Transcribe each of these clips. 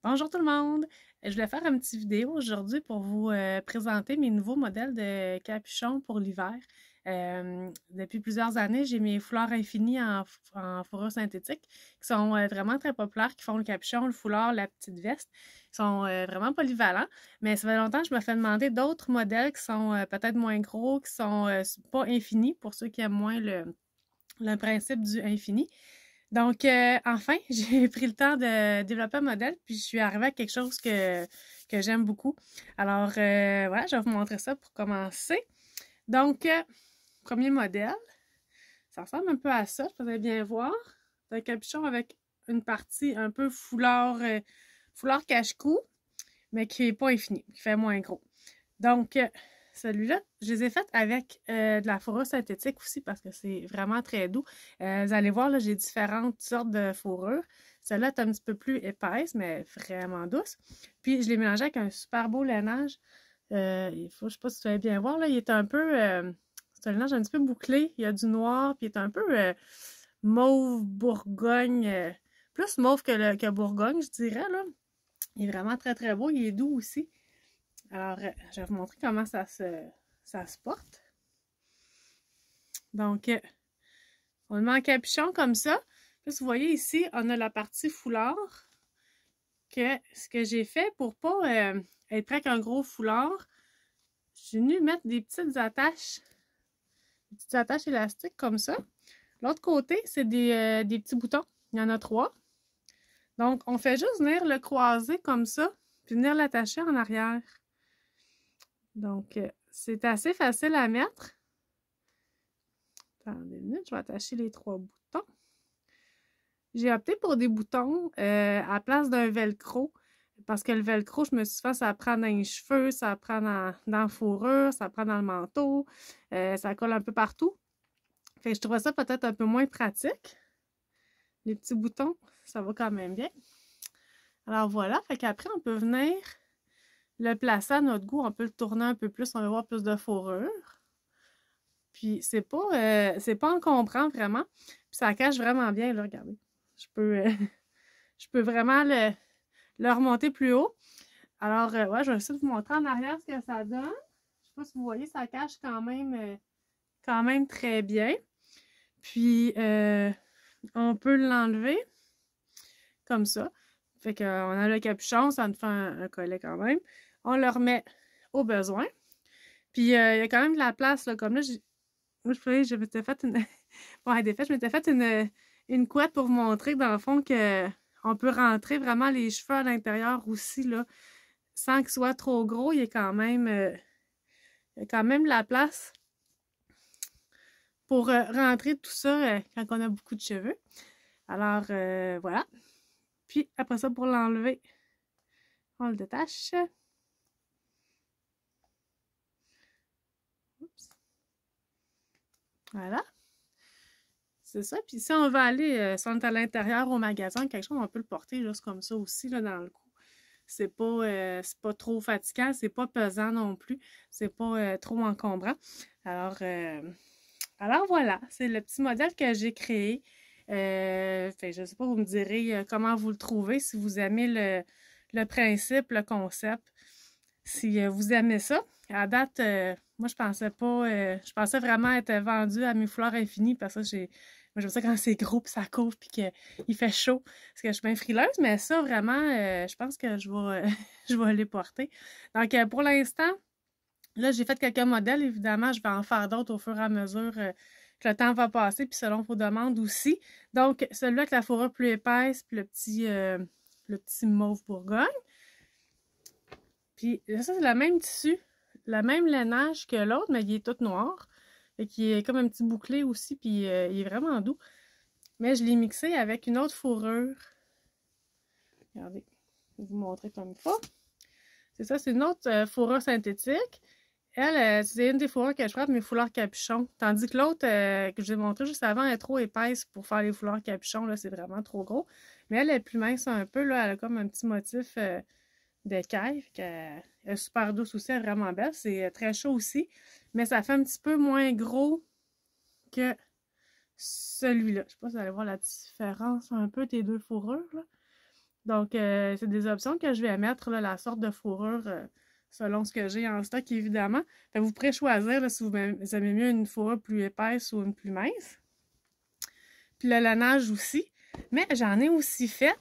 Bonjour tout le monde! Je voulais faire une petite vidéo aujourd'hui pour vous présenter mes nouveaux modèles de capuchons pour l'hiver. Depuis plusieurs années, j'ai mes foulards infinis en fourrure synthétique qui sont vraiment très populaires, qui font le capuchon, le foulard, la petite veste. Ils sont vraiment polyvalents, mais ça fait longtemps que je me fais demander d'autres modèles qui sont peut-être moins gros, qui sont pas infinis pour ceux qui aiment moins le principe du infini. Donc, enfin, j'ai pris le temps de développer un modèle, puis je suis arrivée à quelque chose que j'aime beaucoup. Alors, voilà, je vais vous montrer ça pour commencer. Donc, premier modèle, ça ressemble un peu à ça, vous allez bien voir. C'est un capuchon avec une partie un peu foulard, foulard cache-cou, mais qui n'est pas infini, qui fait moins gros. Donc, celui-là, je les ai faites avec de la fourrure synthétique aussi parce que c'est vraiment très doux. Vous allez voir, là, j'ai différentes sortes de fourrures. Celle-là est un petit peu plus épaisse, mais vraiment douce. Puis, je l'ai mélangé avec un super beau lainage. Je sais pas si vous allez bien voir, là, il est un peu... c'est un lainage un petit peu bouclé. Il y a du noir, puis il est un peu mauve Bourgogne. Plus mauve que Bourgogne, je dirais, là. Il est vraiment très, très beau. Il est doux aussi. Alors, je vais vous montrer comment ça se porte. Donc, on le met en capuchon comme ça. Puis, vous voyez ici, on a la partie foulard. Ce que j'ai fait pour pas être prêt qu'un gros foulard, je suis venue mettre des petites attaches élastiques comme ça. L'autre côté, c'est des petits boutons. Il y en a 3. Donc, on fait juste venir le croiser comme ça, puis venir l'attacher en arrière. Donc, c'est assez facile à mettre. Attendez une minute, je vais attacher les 3 boutons. J'ai opté pour des boutons à la place d'un velcro. Parce que le velcro, je me suis fait, ça prend dans les cheveux, ça prend dans la fourrure, ça prend dans le manteau, ça colle un peu partout. Fait que je trouvais ça peut-être un peu moins pratique. Les petits boutons, ça va quand même bien. Alors voilà, fait qu'après, on peut venir le placer à notre goût. On peut le tourner un peu plus, on va voir plus de fourrure. Puis c'est pas encombrant vraiment. Puis ça cache vraiment bien, là, regardez. Je peux vraiment le remonter plus haut. Alors, ouais, je vais essayer de vous montrer en arrière ce que ça donne. Je sais pas si vous voyez, ça cache quand même très bien. Puis, on peut l'enlever comme ça. Fait qu'on a le capuchon, ça nous fait un collet quand même. On le remet au besoin. Puis, il y a quand même de la place, là, comme là, moi, je m'étais fait une... Bon, des faits, je m'étais fait une couette pour vous montrer, dans le fond, que on peut rentrer vraiment les cheveux à l'intérieur aussi, là, sans qu'il soit trop gros. Il y a quand même de la place pour rentrer tout ça quand on a beaucoup de cheveux. Alors, voilà. Puis, après ça, pour l'enlever, on le détache. Oups. Voilà. C'est ça. Puis si on va aller, si on est à l'intérieur au magasin, quelque chose, on peut le porter juste comme ça aussi, là, dans le cou. C'est pas trop fatigant, c'est pas pesant non plus, c'est pas trop encombrant. Alors, alors voilà, c'est le petit modèle que j'ai créé. Fait, je sais pas, vous me direz comment vous le trouvez, si vous aimez le principe, le concept, si vous aimez ça. À date, moi je pensais pas, je pensais vraiment être vendue à mes fleurs infinies parce que moi j'aime ça quand c'est gros puis ça couvre puis qu'il fait chaud parce que je suis bien frileuse, mais ça vraiment, je pense que je vais, je vais les porter. Donc pour l'instant, là j'ai fait quelques modèles, évidemment, je vais en faire d'autres au fur et à mesure que le temps va passer puis selon vos demandes aussi. Donc celui-là avec la fourrure plus épaisse puis le petit mauve Bourgogne. Puis ça, c'est le même tissu, le même lainage que l'autre, mais il est tout noir. Et qui est comme un petit bouclé aussi, puis il est vraiment doux. Mais je l'ai mixé avec une autre fourrure. Regardez, je vais vous montrer comme ça. C'est ça, c'est une autre fourrure synthétique. Elle, c'est une des fourrures que je prends pour mes foulards capuchons. Tandis que l'autre que je vous ai montré juste avant est trop épaisse pour faire les foulards capuchons. Là, c'est vraiment trop gros. Mais elle est plus mince un peu. Là, elle a comme un petit motif d'écaille. Elle est super douce aussi, elle est vraiment belle. C'est très chaud aussi. Mais ça fait un petit peu moins gros que celui-là. Je sais pas si vous allez voir la différence un peu des deux fourrures. Là. Donc, c'est des options que je vais mettre, là, la sorte de fourrure selon ce que j'ai en stock, évidemment. Fait que vous pourrez choisir là, si vous aimez mieux une fourrure plus épaisse ou une plus mince. Puis le lainage aussi. Mais j'en ai aussi fait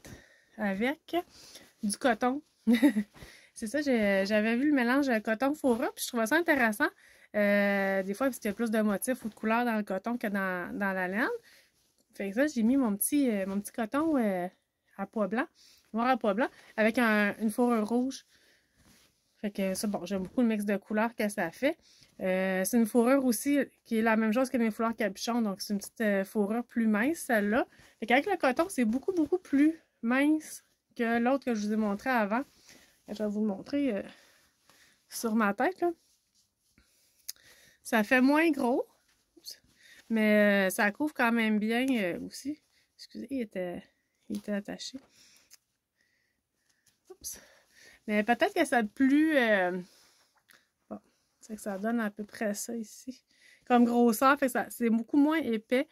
avec du coton. C'est ça, j'avais vu le mélange coton-fourrure, puis je trouvais ça intéressant. Des fois, parce qu'il y a plus de motifs ou de couleurs dans le coton que dans la laine. Fait que ça, j'ai mis mon petit coton à pois blanc, noir à pois blanc, avec une fourrure rouge. Fait que ça, bon, j'aime beaucoup le mix de couleurs que ça fait. C'est une fourrure aussi qui est la même chose que mes fouleurs capuchons, donc c'est une petite fourrure plus mince, celle-là. Fait qu'avec le coton, c'est beaucoup, beaucoup plus mince que l'autre que je vous ai montré avant. Je vais vous le montrer sur ma tête, là. Ça fait moins gros, mais ça couvre quand même bien aussi. Excusez, il était attaché. Oups. Mais peut-être que ça plus... bon, c'est que ça donne à peu près ça ici. Comme grosseur, fait que c'est beaucoup moins épais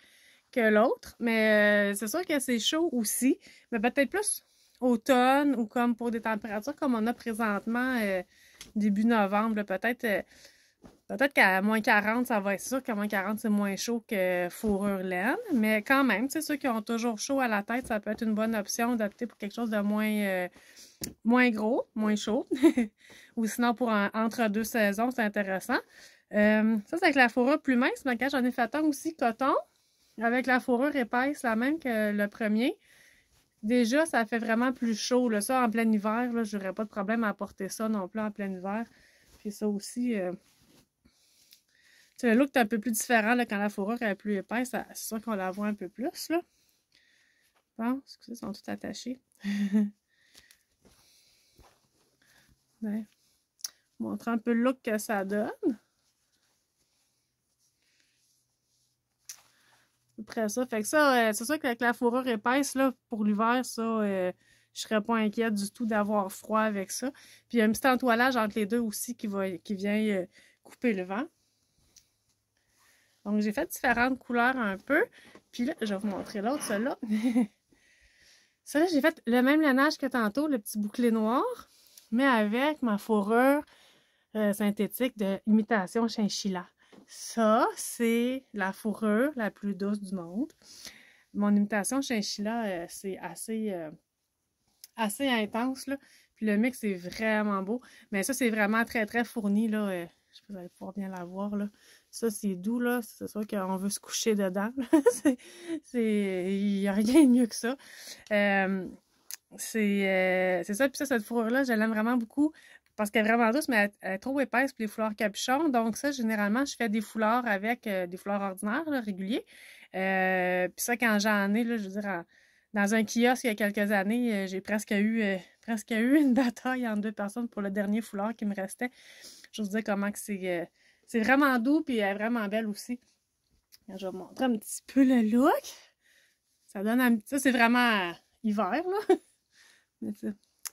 que l'autre. Mais c'est sûr que c'est chaud aussi. Mais peut-être plus automne ou comme pour des températures comme on a présentement début novembre. Peut-être qu'à moins 40, ça va être sûr qu'à moins 40, c'est moins chaud que fourrure laine. Mais quand même, tu sais, ceux qui ont toujours chaud à la tête, ça peut être une bonne option d'opter pour quelque chose de moins gros, moins chaud. Ou sinon, pour entre deux saisons, c'est intéressant. Ça, c'est avec la fourrure plus mince. Mais quand j'en ai fait un aussi coton, avec la fourrure épaisse, la même que le premier. Déjà, ça fait vraiment plus chaud. Là. Ça, en plein hiver, je n'aurais pas de problème à porter ça non plus en plein hiver. Puis ça aussi... le look est un peu plus différent là, quand la fourrure est plus épaisse. C'est sûr qu'on la voit un peu plus. Là. Bon, excusez, ils sont tous attachés. Ouais. Montrer un peu le look que ça donne. Après ça, fait que ça, c'est sûr qu'avec la fourrure épaisse, là, pour l'hiver, ça, je serais pas inquiète du tout d'avoir froid avec ça. Puis il y a un petit entoilage entre les deux aussi qui vient couper le vent. Donc, j'ai fait différentes couleurs un peu. Puis là, je vais vous montrer l'autre, celui-là. Celui-là, j'ai fait le même lainage que tantôt, le petit bouclé noir, mais avec ma fourrure synthétique de imitation chinchilla. Ça, c'est la fourrure la plus douce du monde. Mon imitation chinchilla, c'est assez intense, là. Puis le mix est vraiment beau. Mais ça, c'est vraiment très, très fourni, là. Je sais pas si vous allez pouvoir bien la voir, là. Ça, c'est doux, là. C'est sûr qu'on veut se coucher dedans. Il n'y a rien de mieux que ça. C'est ça. Puis ça, cette fourrure-là, je l'aime vraiment beaucoup parce qu'elle est vraiment douce, mais elle est trop épaisse pour les foulards capuchons. Donc ça, généralement, je fais des foulards avec des foulards ordinaires, là, réguliers. Puis ça, quand j'en ai, là, je veux dire, dans un kiosque il y a quelques années, j'ai presque eu une bataille entre deux personnes pour le dernier foulard qui me restait. Je vous dis comment que c'est vraiment doux, puis elle est vraiment belle aussi. Je vais vous montrer un petit peu le look. Ça donne un petit... Ça, c'est vraiment hiver, là. Mais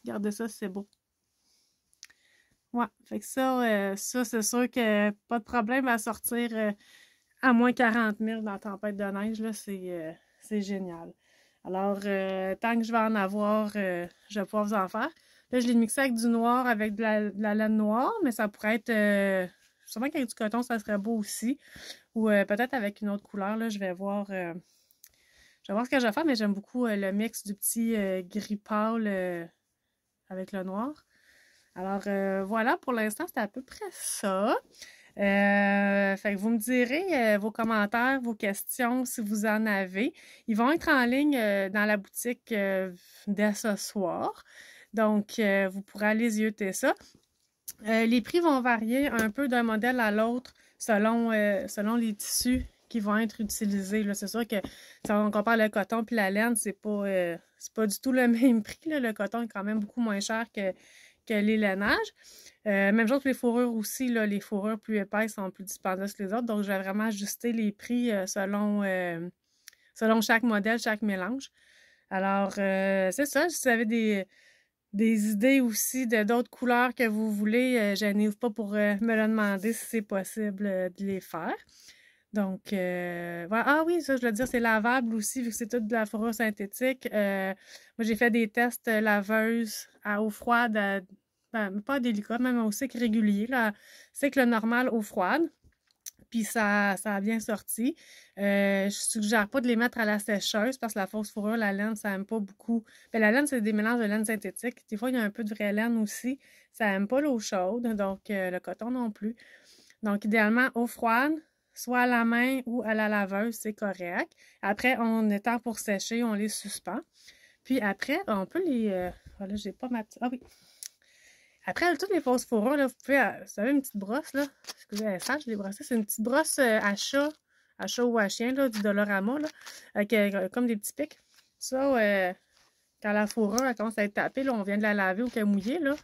regardez ça, c'est beau. Ouais, fait que ça c'est sûr que pas de problème à sortir à moins 40 000 dans la tempête de neige, là, c'est génial. Alors, tant que je vais en avoir, je vais pouvoir vous en faire. Là, je l'ai mixé avec du noir, avec de la laine noire, mais ça pourrait être... sûrement qu'avec du coton, ça serait beau aussi. Ou peut-être avec une autre couleur, là, je vais voir ce que je vais faire, mais j'aime beaucoup le mix du petit gris pâle avec le noir. Alors, voilà, pour l'instant, c'est à peu près ça. Fait que vous me direz vos commentaires, vos questions, si vous en avez. Ils vont être en ligne dans la boutique dès ce soir. Donc, vous pourrez aller zioter ça. Les prix vont varier un peu d'un modèle à l'autre selon les tissus qui vont être utilisés. C'est sûr que si on compare le coton et la laine, c'est pas du tout le même prix. Là. Le coton est quand même beaucoup moins cher que les lainages. Même chose que les fourrures aussi, là, les fourrures plus épaisses sont plus dispendieuses que les autres. Donc, je vais vraiment ajuster les prix selon chaque modèle, chaque mélange. Alors, c'est ça. Si vous avez des idées aussi de d'autres couleurs que vous voulez, gênez-vous pas pour me le demander si c'est possible de les faire. Donc, voilà. Ah oui, ça, je veux dire, c'est lavable aussi, vu que c'est toute de la fourrure synthétique. Moi, j'ai fait des tests laveuses à eau froide, ben, pas délicat, même au cycle régulier, là, cycle normal, eau froide. Puis ça a bien sorti. Je suggère pas de les mettre à la sécheuse parce que la fausse fourrure, la laine, ça aime pas beaucoup. Ben, la laine, c'est des mélanges de laine synthétique. Des fois, il y a un peu de vraie laine aussi. Ça aime pas l'eau chaude, donc le coton non plus. Donc, idéalement, eau froide, soit à la main ou à la laveuse, c'est correct. Après, on étend pour sécher, on les suspend. Puis après, on peut les... voilà, j'ai pas ma petite... Ah oui, après, toutes les fausses fourrures, là, vous pouvez, vous savez, une petite brosse, là, excusez, ça, je l'ai brossée, c'est une petite brosse à chat ou à chien, là, du Dolorama, là, avec comme des petits pics. Ça, quand la fourrure, elle commence à être tapée, là, on vient de la laver ou qu'elle est mouillée, là,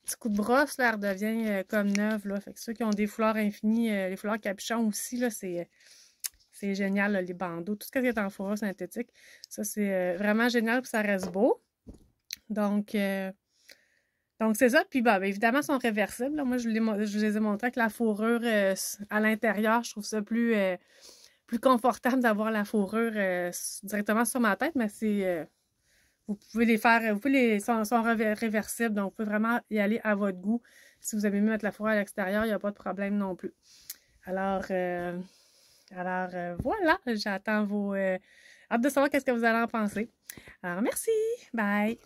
petit coup de brosse, là, elle redevient comme neuve, là. Fait que ceux qui ont des fleurs infinies, les fleurs capuchons aussi, là, c'est génial, là, les bandeaux, tout ce qui est en fourrure synthétique, ça, c'est vraiment génial, puis ça reste beau. Donc, c'est ça. Puis, bah, évidemment, ils sont réversibles, là. Moi, je les ai montrés avec la fourrure à l'intérieur. Je trouve ça plus confortable d'avoir la fourrure directement sur ma tête, mais vous pouvez les faire, sont réversibles, donc vous pouvez vraiment y aller à votre goût. Si vous avez mis mettre la fourrure à l'extérieur, il n'y a pas de problème non plus. Alors, voilà, j'attends hâte de savoir qu'est-ce que vous allez en penser. Alors, merci. Bye.